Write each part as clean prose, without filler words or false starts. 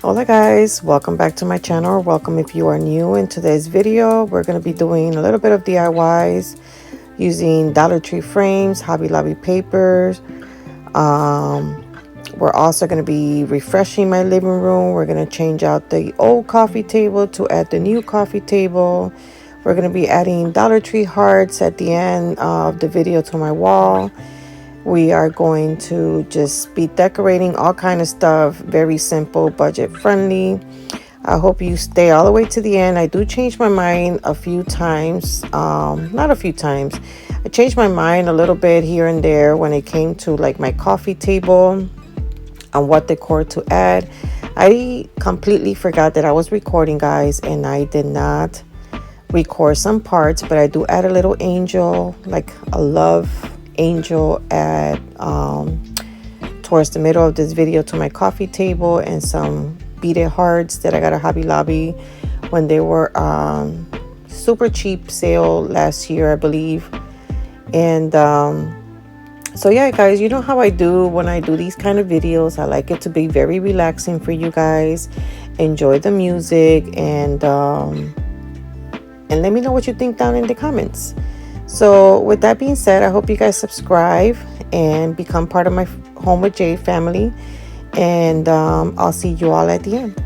Hola guys, welcome back to my channel. Welcome if you are new. In today's video we're going to be doing a little bit of DIYs using Dollar Tree frames, Hobby Lobby papers. We're also going to be refreshing my living room. We're going to change out the old coffee table to add the new coffee table. We're going to be adding Dollar Tree hearts at the end of the video to my wall. We are going to just be decorating all kind of stuff, very simple, budget friendly. I hope you stay all the way to the end. I do change my mind a few times, not a few times. I changed my mind a little bit here and there when it came to like my coffee table and what decor to add. I completely forgot that I was recording, guys, and I did not record some parts, but I do add a little angel, like a love angel at towards the middle of this video to my coffee table, and some beaded hearts that I got at Hobby Lobby when they were super cheap sale last year, I believe. And so yeah, guys, you know how I do when I do these kind of videos. I like it to be very relaxing for you guys. Enjoy the music, and let me know what you think down in the comments. So with that being said, I hope you guys subscribe and become part of my Home with Jay family. And I'll see you all at the end.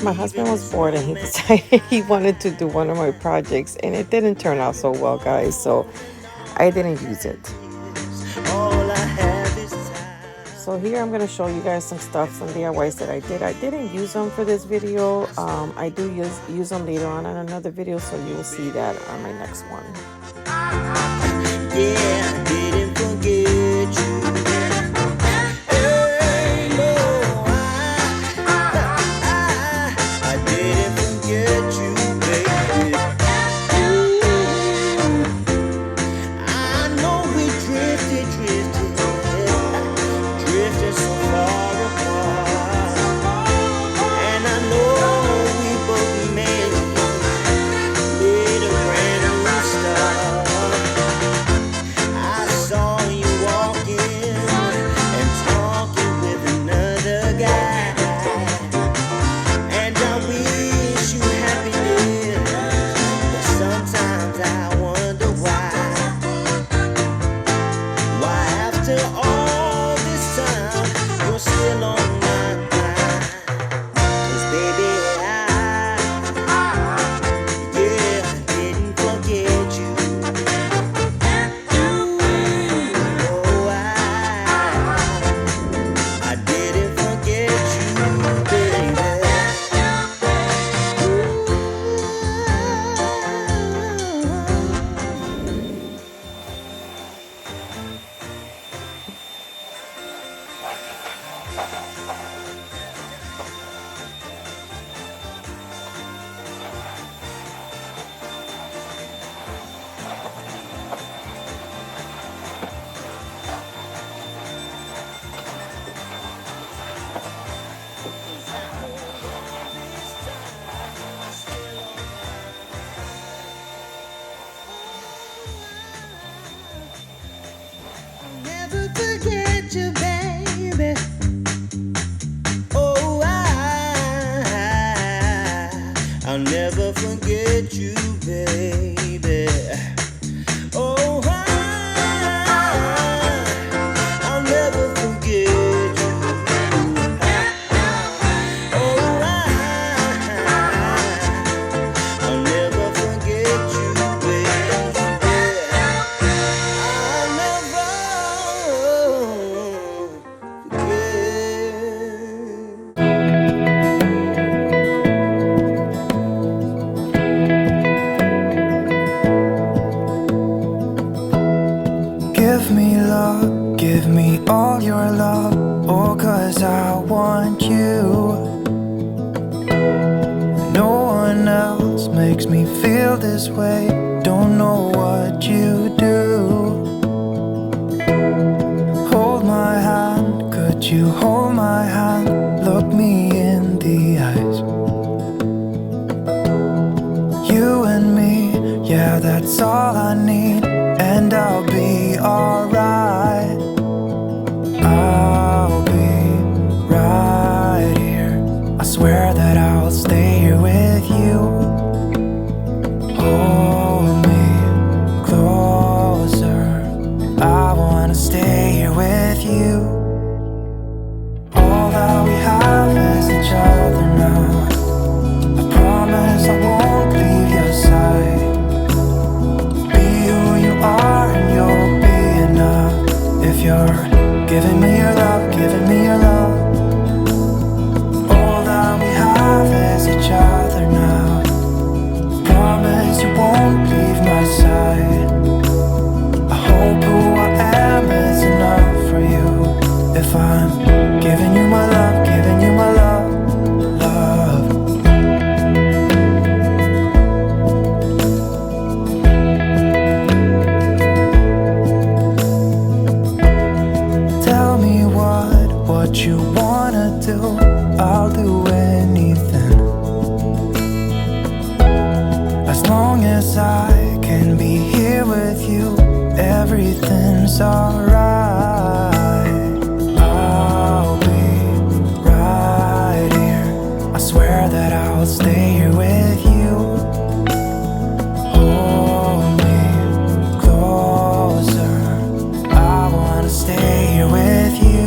my husband was bored and he decided he wanted to do one of my projects, and it didn't turn out so well, guys, so I didn't use it. So here I'm going to show you guys some stuff, some DIYs that I did. I didn't use them for this video. I do use them later on another video, so you will see that on my next one. Yeah, I didn't forget you. I'll never forget you, baby. Oh, I'll never forget you. Oh, I'll never forget you, baby. I'll never Give me love, give me all your love, oh, 'cause I want you. No one else makes me feel this way, don't know what you do. Hold my hand, could you hold my hand, look me in the eyes. You and me, yeah, that's all I need, and I'll be alright. I'll be right here, I swear that I'll stay here with you. Hold me closer, I wanna stay here with you. All that we have is each other now. I promise I won't leave your side. And you'll be enough if you're giving me your love, giving me your love. All that we have is each other now. Promise you won't leave my side. I hope who I am is enough for you. If I'm giving you my love, giving you my love, love. What you wanna do, I'll do anything. As long as I can be here with you, everything's alright. I'll be right here, I swear that I'll stay here with you. Hold me closer, I wanna stay here with you.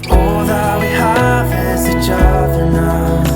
All that we have is each other now.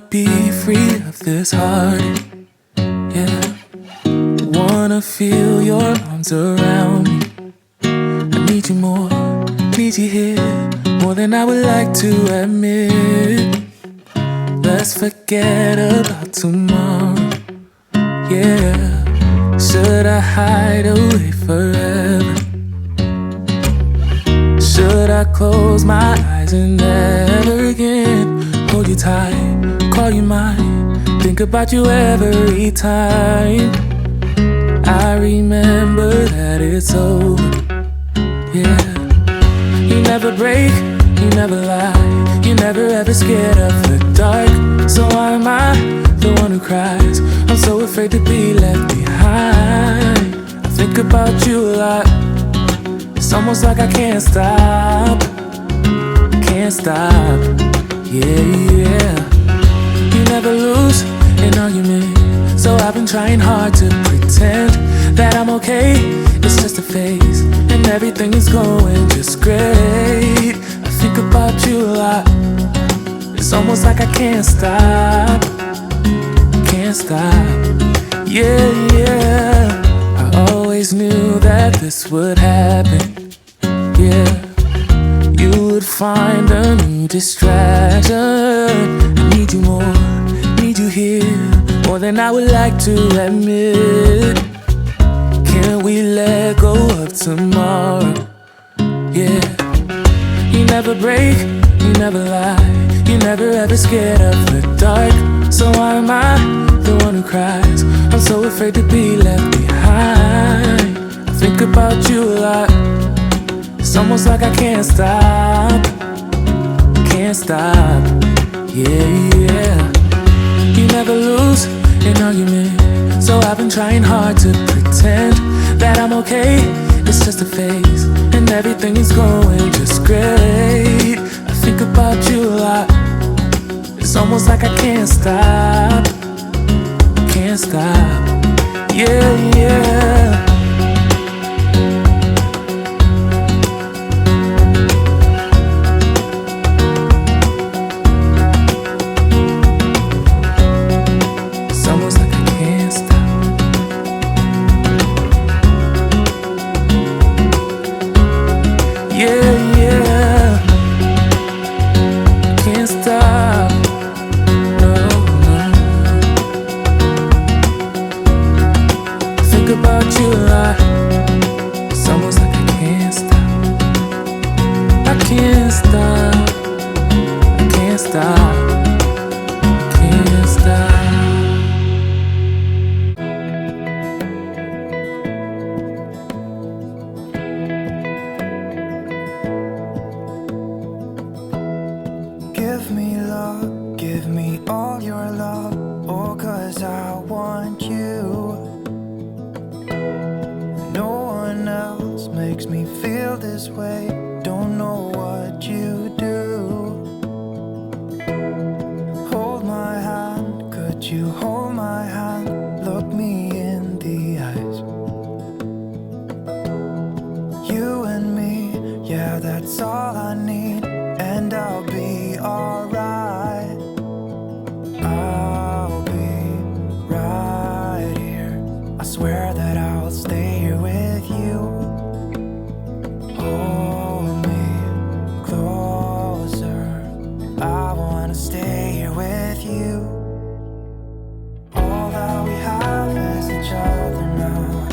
be free of this heart, yeah. Wanna feel your arms around me. I need you more, need you here, more than I would like to admit. Let's forget about tomorrow, yeah. Should I hide away forever? Should I close my eyes and never again hold you tight, call you mine, think about you every time? I remember that it's over, yeah. You never break, you never lie, you never ever scared of the dark. So why am I the one who cries? I'm so afraid to be left behind. I think about you a lot. It's almost like I can't stop, can't stop, yeah, yeah. You never lose an argument, so I've been trying hard to pretend that I'm okay. It's just a phase, and everything is going just great. I think about you a lot. It's almost like I can't stop, can't stop, yeah, yeah. I always knew that this would happen, yeah. You would find a new distraction. I need you more, need you here, more than I would like to admit. Can we let go of tomorrow, yeah. You never break, you never lie, you never ever scared of the dark. So why am I the one who cries? I'm so afraid to be left behind. I think about you a lot. It's almost like I can't stop, can't stop, yeah, yeah. You never lose an argument, so I've been trying hard to pretend that I'm okay. It's just a phase, and everything is going just great. I think about you a lot. It's almost like I can't stop, can't stop, yeah, yeah. It's almost like I can't stop. Yeah, yeah. Can't stop. About you a lot. It's almost like I can't stop. I can't stop. I can't stop. Can't stop. Give me love, give me all your love. Oh, 'cause I want you. Makes me feel this way. Don't know what you do. Hold my hand, could you hold my hand? Look me in the eyes. You and me, yeah, that's all I need, and I'll be alright. I'll be right here. I swear that I'll stay here with you. Hold me closer. I wanna stay here with you. All that we have is each other now.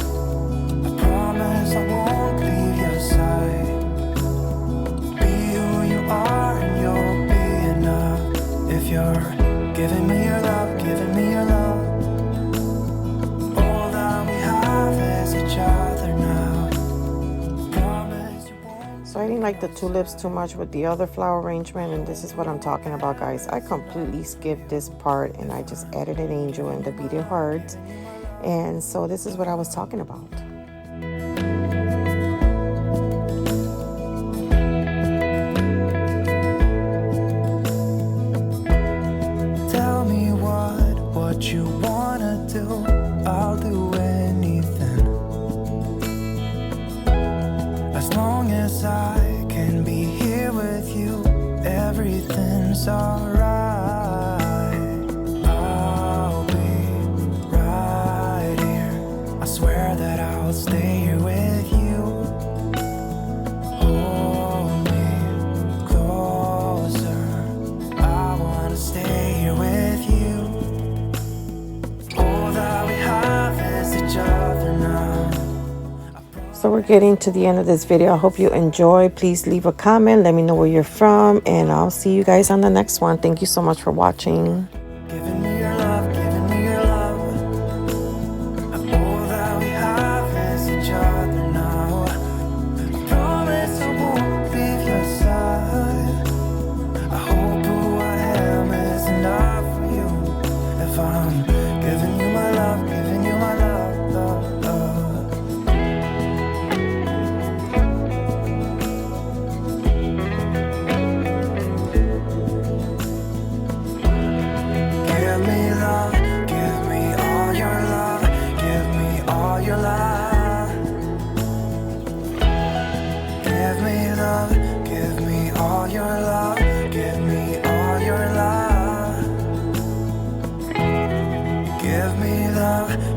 I promise I won't leave your side. Be who you are and you'll be enough. If you're giving me your love, giving me your love. All that we have is each other now. So I didn't like the tulips too much with the other flower arrangement, and this is what I'm talking about, guys. I completely skipped this part and I just added an angel and the beaded heart. And so this is what I was talking about. Tell me what you wanna do. I'll do anything, as long as I can be here with you. Everything's alright. So we're getting to the end of this video. I hope you enjoy. Please leave a comment. Let me know where you're from. And I'll see you guys on the next one. Thank you so much for watching. Giving me your love, giving me your love. All that we have is each other now. I promise I won't leave your side. I hope who I am is enough for you. If I'm giving you my love, giving you my love, love, love. Give me love, give me all your love, give me all your love. Give me love, give me all your love, give me all your love. Give me love.